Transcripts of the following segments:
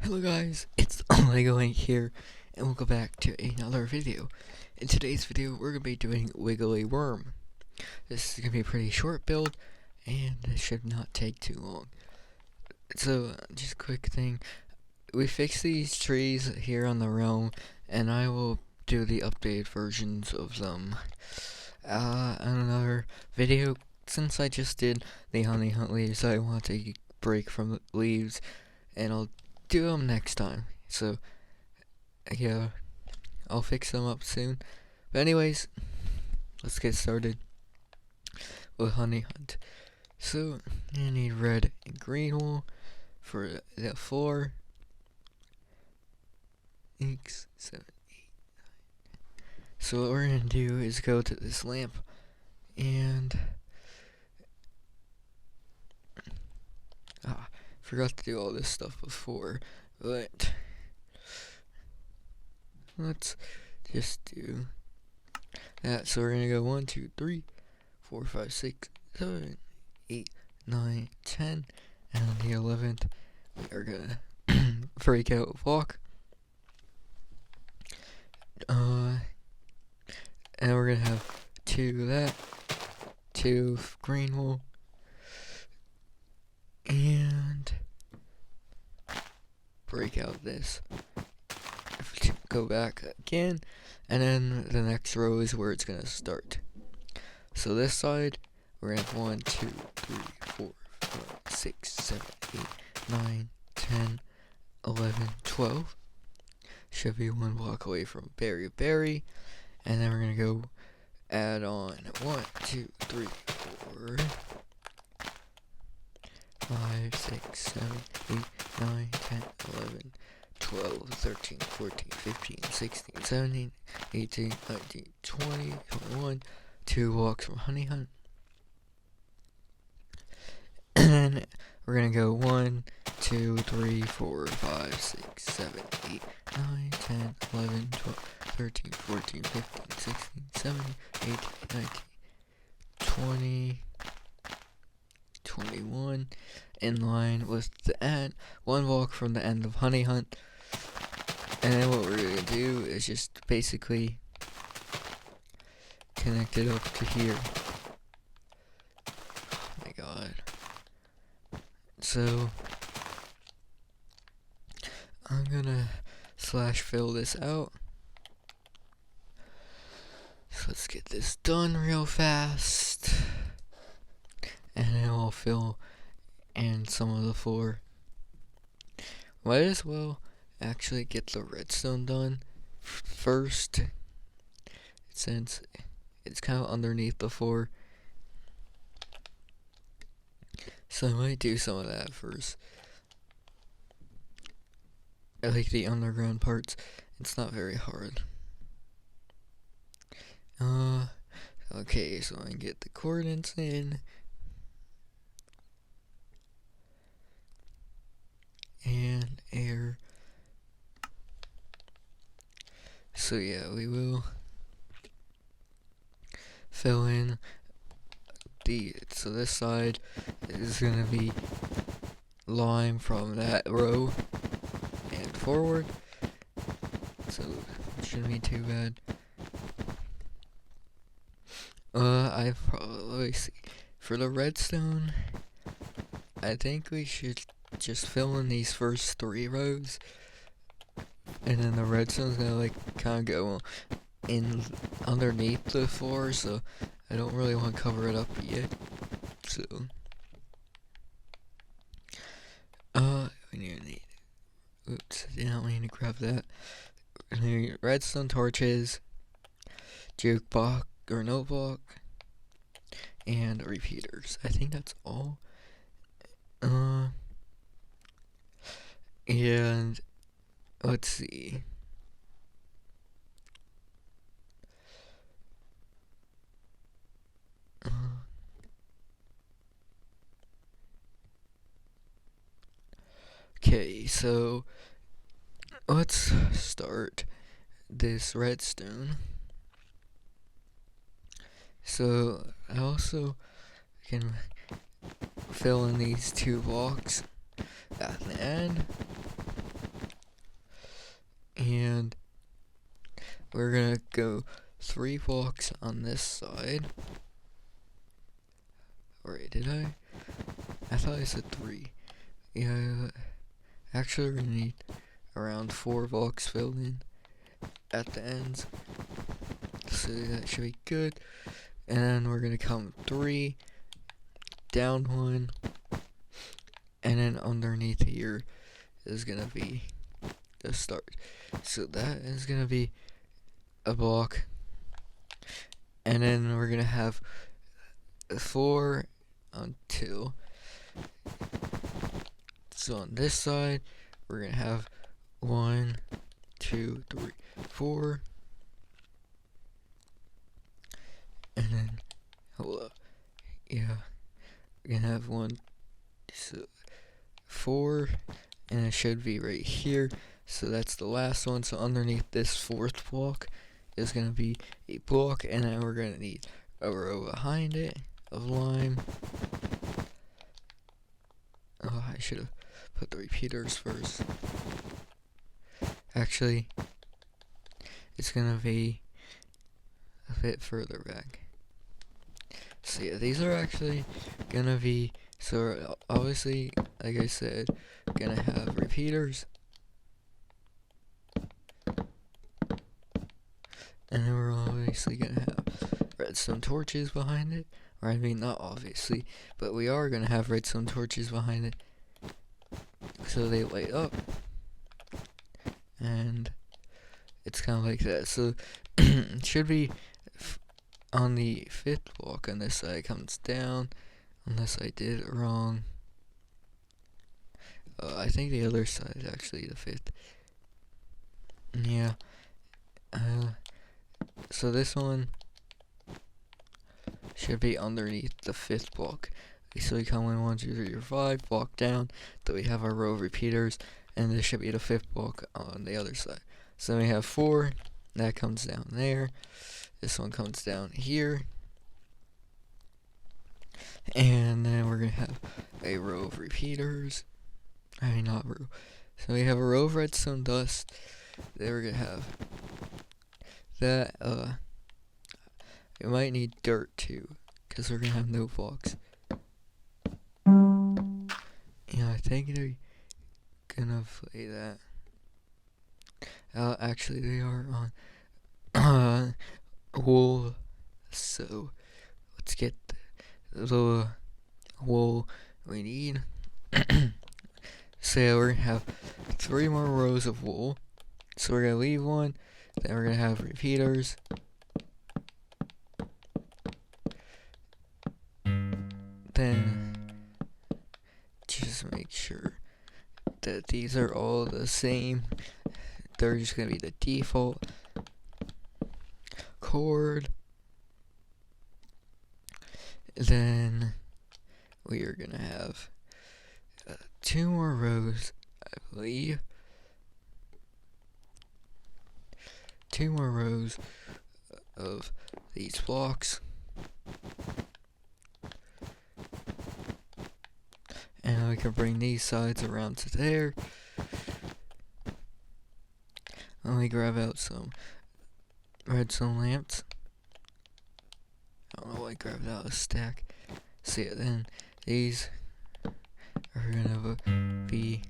Hello guys, it's Lego Link here, and welcome back to another video. In today's video, we're going to be doing Wiggly Worm. This is going to be a pretty short build, and it should not take too long. So, just a quick thing, we fixed these trees here on the realm, and I will do the updated versions of them in another video. Since I just did the honey hunt leaves, I want to take a break from the leaves, and I'll do them next time. So yeah, I'll fix them up soon. But anyways, let's get started with honey hunt. So you need red and green wool for the 4, 6, 7, 8, 9. So what we're gonna do is go to this lamp and forgot to do all this stuff before, but let's just do that. So we're gonna go 1, 2, 3, 4, 5, 6, 7, 8, 9, 10, and on the 11th we are gonna break out walk. And we're gonna have 2 of that, 2 green wool, and break out this. Go back again, and then the next row is where it's gonna start. So this side, we're gonna have 1, 2, 3, 4, 5, 6, 7, 8, 9, 10, 11, 12. Should be 1 block away from berry, and then we're gonna go add on 1, 2, 3, 4, 5, 6, 7, 8, 9, 10, 11, 12, 13, 14, 15, 16, 17, 18, 19, 20, 21, 2 walks from honey hunt. And then we're gonna go 1, 2, 3, 4, 5, 6, 7, 8, 9, 10, 11, 12, 13, 14, 15, 16, 17, 18, 19, 20, 21, in line with the end, 1 walk from the end of honey hunt. And then what we're gonna do is just basically connect it up to here. Oh my god. So I'm gonna slash fill this out. So let's get this done real fast. And then I'll fill in some of the floor. Might as well actually get the redstone done first, since it's kind of underneath the floor. So I might do some of that first. I like the underground parts. It's not very hard. Okay, so I can get the coordinates in. And air. So yeah, we will fill in so this side is gonna be lime from that row and forward, so it shouldn't be too bad. I probably see for the redstone, I think we should just fill in these first 3 rows, and then the redstone's gonna like kind of go in underneath the floor, so I don't really want to cover it up yet. So we need oops, I did not mean to grab that. We need redstone torches, jukebox or notebook, and repeaters. I think that's all. And let's see. Okay, so let's start this redstone. So I also can fill in these 2 blocks at the end. we're gonna go 3 blocks on this side. Or did I? I thought I said 3. Yeah, actually we're gonna need around 4 blocks filled in at the ends. So that should be good. And then we're gonna come 3, down 1, and then underneath here is gonna be the start. So that is gonna be a block. And then we're gonna have 4 on 2. So on this side, we're gonna have 1, 2, 3, 4. And then, hold up. Yeah, we're gonna have 1, 4, and it should be right here. So that's the last one. So underneath this 4th block is gonna be a block, and then we're gonna need a row behind it of lime. Oh, I should have put the repeaters first. Actually, it's gonna be a bit further back. So yeah, these are actually gonna be, so obviously, like I said, gonna have repeaters. And then we're obviously gonna have redstone torches behind it. Or I mean, not obviously, but we are gonna have redstone torches behind it, so they light up. And it's kind of like that. So it should be on the 5th block on this side, comes down, unless I did it wrong. I think the other side is actually the 5th. Yeah. So this one should be underneath the 5th block. So we come in 1, 2, 3, 4, 5, block down, then we have our row of repeaters, and this should be the 5th block on the other side. So we have 4, that comes down there, this one comes down here, and then we're gonna have a row of repeaters. I mean, not row. So we have a row of redstone dust. Then we're gonna have that. We might need dirt too, because we're gonna have no blocks. Yeah, I think they're gonna play that. Actually, they are on wool. So let's get the wool we need. So we're gonna have 3 more rows of wool. So we're gonna leave 1. Then we're gonna have repeaters. Then just make sure that these are all the same. They're just gonna be the default cord. Then we are gonna have 2 more rows, I believe. 2 more rows of these blocks. And we can bring these sides around to there. Let me grab out some redstone lamps. I don't know why I grabbed out a stack. So yeah, then these are gonna be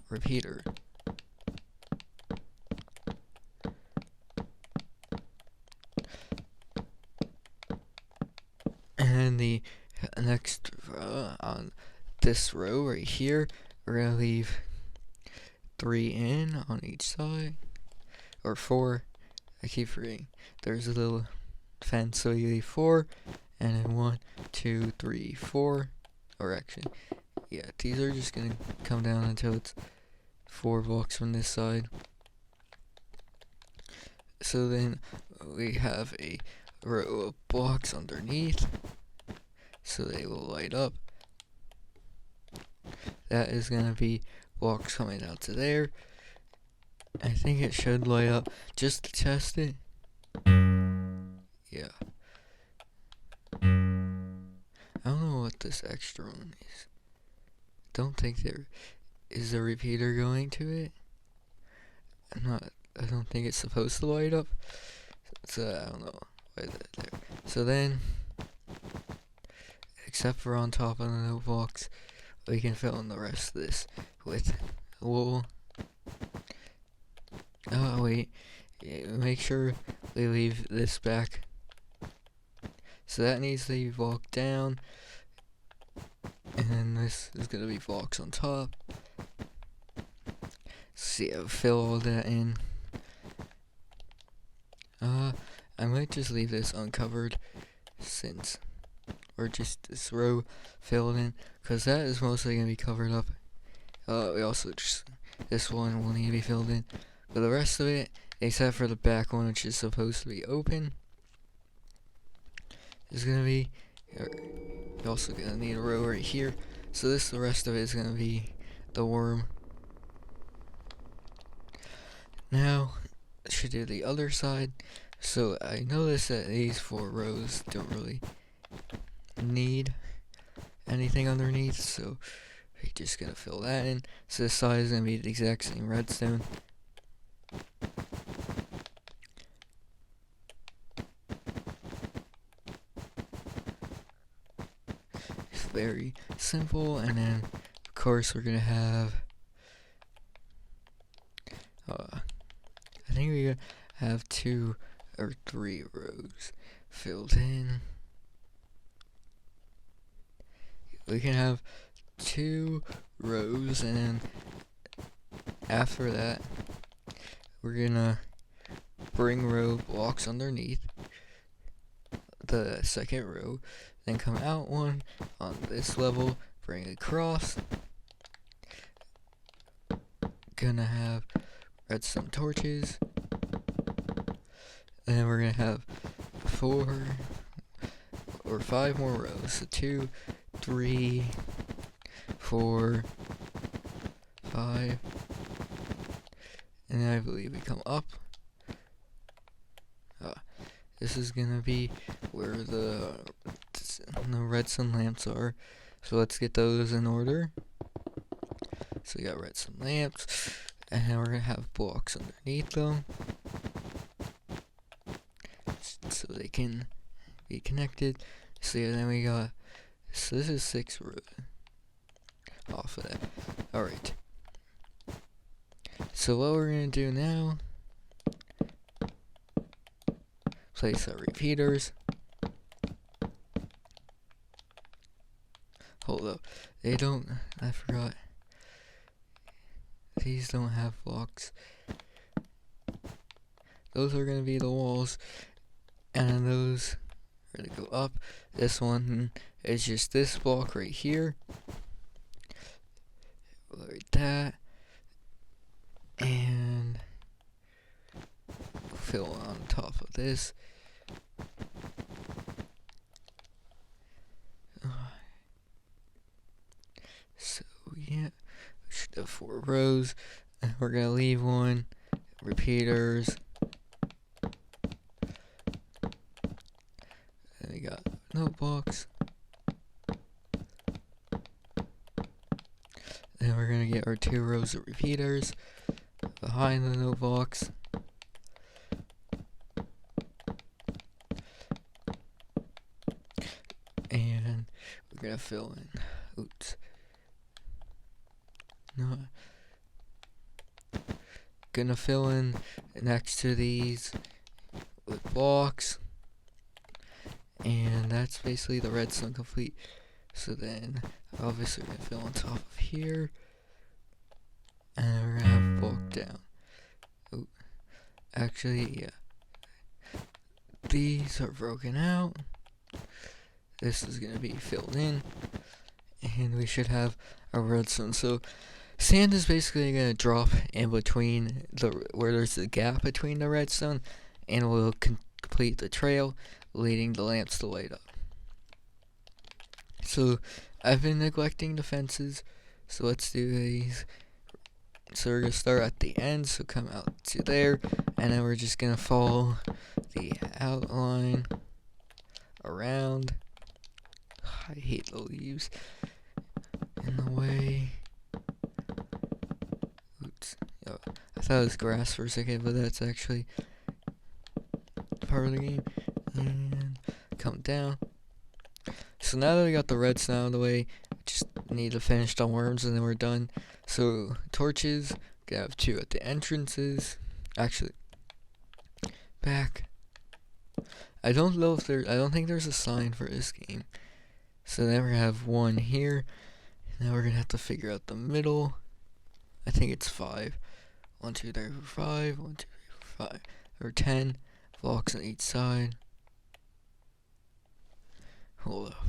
repeater. And the next on this row right here, we're gonna leave 3 in on each side, or 4. I keep forgetting. There's a little fence, so you leave 4, and then 1, 2, 3, 4. Or actually, yeah, these are just gonna come down until it's 4 blocks from this side. So then we have a row of blocks underneath, so they will light up. That is gonna be blocks coming out to there. I think it should light up just to test it. Yeah. I don't know what this extra one is. Don't think there is a repeater going to it. I'm not I don't think it's supposed to light up. So I don't know why that there. So then, except for on top of the note box, we can fill in the rest of this with wool. Oh wait, make sure we leave this back. So that needs to be walked down, and then this is gonna be blocks on top. See, I'll fill all that in. I might just leave this uncovered since, or just this row filled in, because that is mostly gonna be covered up. We also just, this one will need to be filled in, but the rest of it, except for the back one, which is supposed to be open, is gonna be. You're also gonna need a row right here. So the rest of it is gonna be the worm. Now, I should do the other side. So I noticed that these 4 rows don't really need anything underneath, so we're just gonna fill that in. So this side is gonna be the exact same redstone. It's very simple, and then of course we're gonna have I think we're gonna have 2 or 3 rows filled in. We can have 2 rows, and then after that we're gonna bring row blocks underneath the second row, then come out one on this level, bring it across. Gonna have redstone torches, and then we're gonna have 4 or 5 more rows. So 2, 3, 4, 5, and then I believe we come up. This is gonna be where the redstone lamps are. So let's get those in order. So we got redstone lamps, and then we're gonna have blocks underneath them, so they can be connected. So yeah, then we got, so this is 6 rows off of that. Alright. So what we're gonna do now, place our repeaters. Hold up. They don't, I forgot. These don't have blocks. Those are gonna be the walls, and those are gonna go up. This one is just this block right here, like that, and fill on top of this. So yeah, we should have 4 rows, and we're gonna leave one repeaters. And we got note box. Then we're gonna get our 2 rows of repeaters behind the note box. And we're gonna fill in, oops, no, gonna fill in next to these with blocks, and that's basically the redstone complete. So then obviously we're gonna fill on top of here, and we're gonna have block down. Oh, actually, yeah, these are broken out. This is gonna be filled in, and we should have a redstone. So sand is basically gonna drop in between where there's the gap between the redstone, and will complete the trail, leading the lamps to light up. So I've been neglecting the fences, so let's do these. So we're gonna start at the end, so come out to there, and then we're just gonna follow the outline around. I hate the leaves in the way. Oops. Oh, I thought it was grass for a second, but that's actually part of the game. And come down. So now that we got the redstone out of the way, just need to finish the worms and then we're done. So torches, gonna have 2 at the entrances. Actually, back. I don't think there's a sign for this game. So then we're gonna have 1 here. Now we're gonna have to figure out the middle. I think it's 5. 1, 2, 3, 4, 5. 1, 2, 3, 4, 5. Or 10 blocks on each side. Hold up.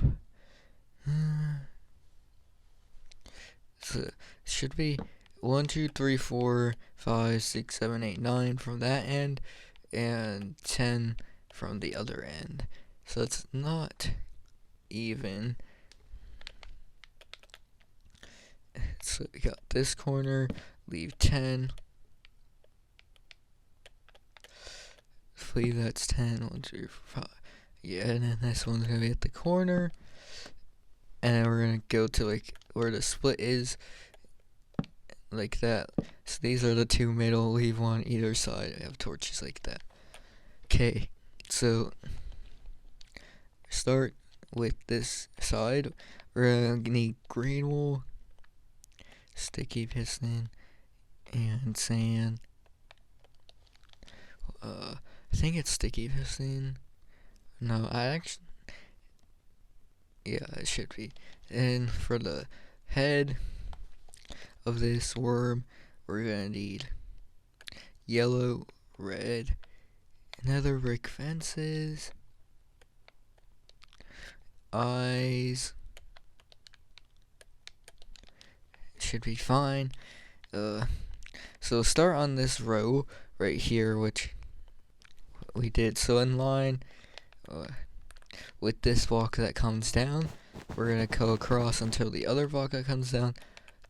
So it should be 1, 2, 3, 4, 5, 6, 7, 8, 9 from that end, and 10 from the other end. So it's not even. So we got this corner, leave 10. Leave that's 10. 1, 2, 5. Yeah, and then this one's gonna be at the corner. And then we're gonna go to like where the split is. Like that. So these are the 2 middle, leave 1 either side. I have torches like that. Okay, so start with this side. We're gonna need green wool, sticky piston, and sand. I think it's sticky piston. No, yeah, it should be. And for the head of this worm, we're gonna need yellow, red, nether brick fences, eyes. Should be fine. So start on this row right here, which we did. So in line, with this block that comes down, we're gonna go across until the other block that comes down,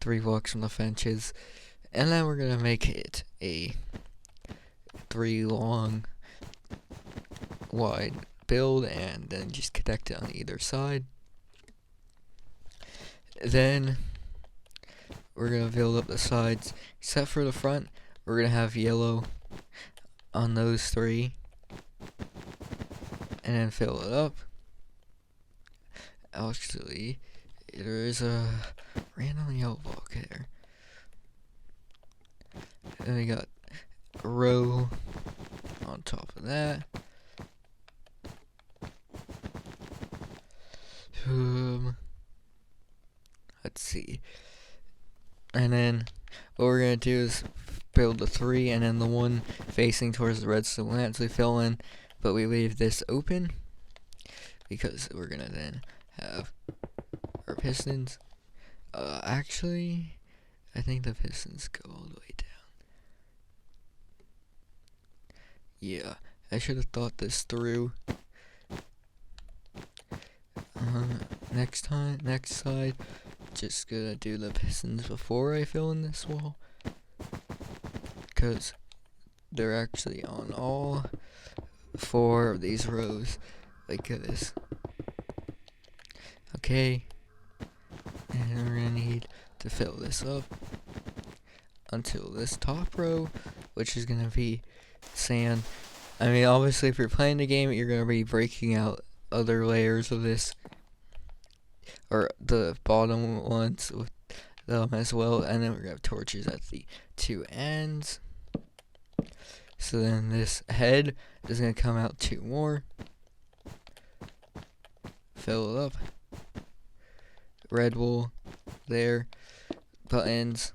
3 blocks from the fences, and then we're gonna make it a 3 long wide build, and then just connect it on either side. Then we're gonna build up the sides, except for the front. We're gonna have yellow on those 3, and then fill it up. Actually, there is a random yellow block there. Then we got a row on top of that. Let's see. And then what we're gonna do is build the 3, and then the one facing towards the redstone will actually fill in, but we leave this open because we're gonna then have our pistons. Actually, I think the pistons go all the way down. Yeah, I should have thought this through. Next side, just gonna do the pistons before I fill in this wall, because they're actually on all 4 of these rows, like this. Okay, and we're gonna need to fill this up until this top row, which is gonna be sand. I mean, obviously, if you're playing the game, you're gonna be breaking out other layers of this, or the bottom ones with them as well, and then we're gonna have torches at the 2 ends. So then this head is gonna come out 2 more. Fill it up. Red wool there, buttons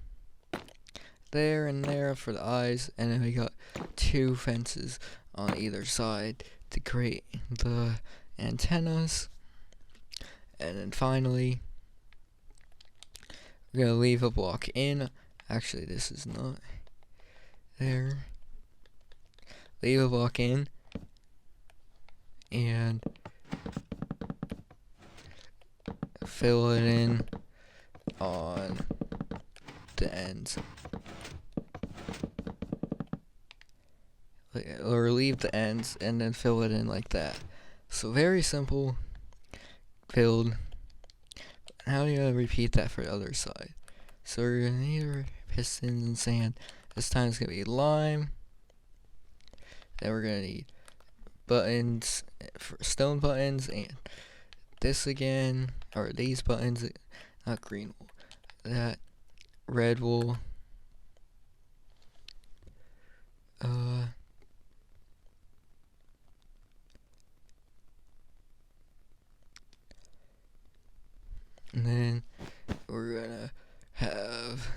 there and there for the eyes, and then we got 2 fences on either side to create the antennas. And then finally, we're gonna leave a block in. Actually, this is not there. Leave a block in, and fill it in on the ends. Or leave the ends and then fill it in like that. So very simple build. Now you gotta repeat that for the other side. So we're gonna need our pistons and sand This time it's gonna be lime. Then we're gonna need buttons for stone buttons, and this again, or these buttons, not green wool, that red wool. And then we're gonna have,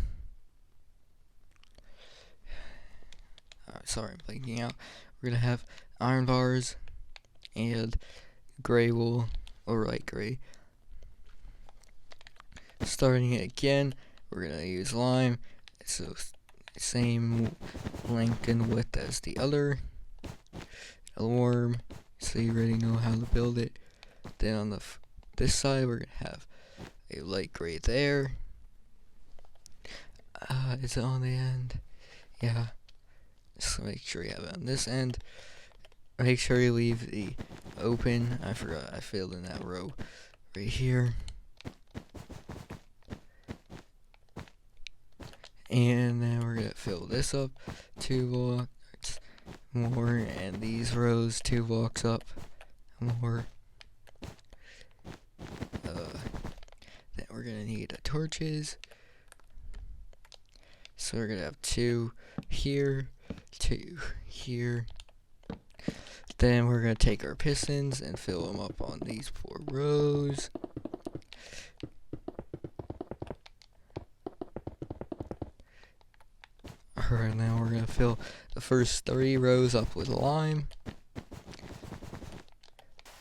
sorry, I'm blanking out. We're gonna have iron bars and gray wool, or light gray. Starting it again, we're gonna use lime, so same length and width as the other. A worm, so you already know how to build it. Then on this side, we're gonna have a light gray there. Is it on the end? Yeah. So make sure you have it on this end. Make sure you leave the open. I forgot I filled in that row right here. And then we're gonna fill this up 2 blocks more, and these rows 2 blocks up more. Then we're gonna need torches. So we're gonna have 2 here, 2 here. Then we're gonna take our pistons and fill them up on these 4 rows. Alright, now we're gonna fill the first 3 rows up with lime.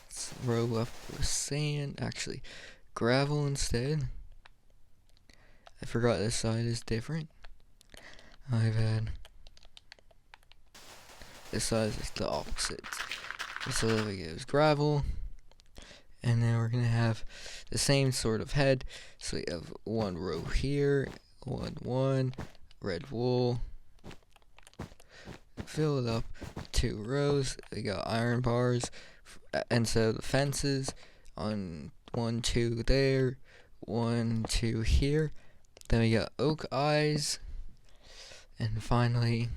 Let's row up with sand, actually gravel instead. I forgot this side is different. I've had this side is the opposite. So it goes gravel, and then we're gonna have the same sort of head. So we have 1 row here, 1 red wool. Fill it up 2 rows. We got iron bars instead of the fences on 1, 2 there, 1, 2 here. Then we got oak eyes, and finally,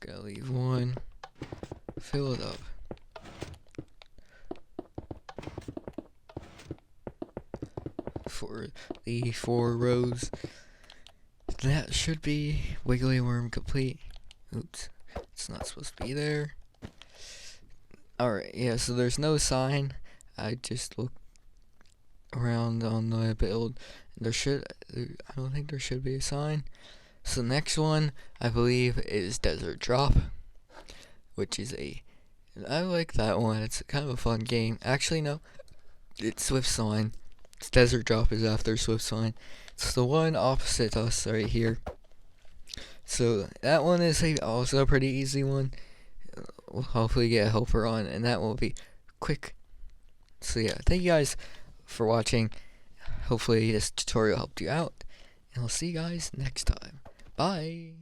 gotta leave 1. Fill it up. For the 4 rows. That should be Wiggly Worm complete. Oops, it's not supposed to be there. Alright, yeah, so there's no sign. I just looked around on the build. I don't think there should be a sign. So the next one, I believe, is Desert Drop, which is I like that one. It's kind of a fun game. Actually, no, it's Swift Swine. It's Desert Drop is after Swift Swine. It's the one opposite us right here. So that one is also a pretty easy one. We'll hopefully get a helper on, and that will be quick. So yeah, thank you guys for watching. Hopefully this tutorial helped you out, and I'll see you guys next time. Bye!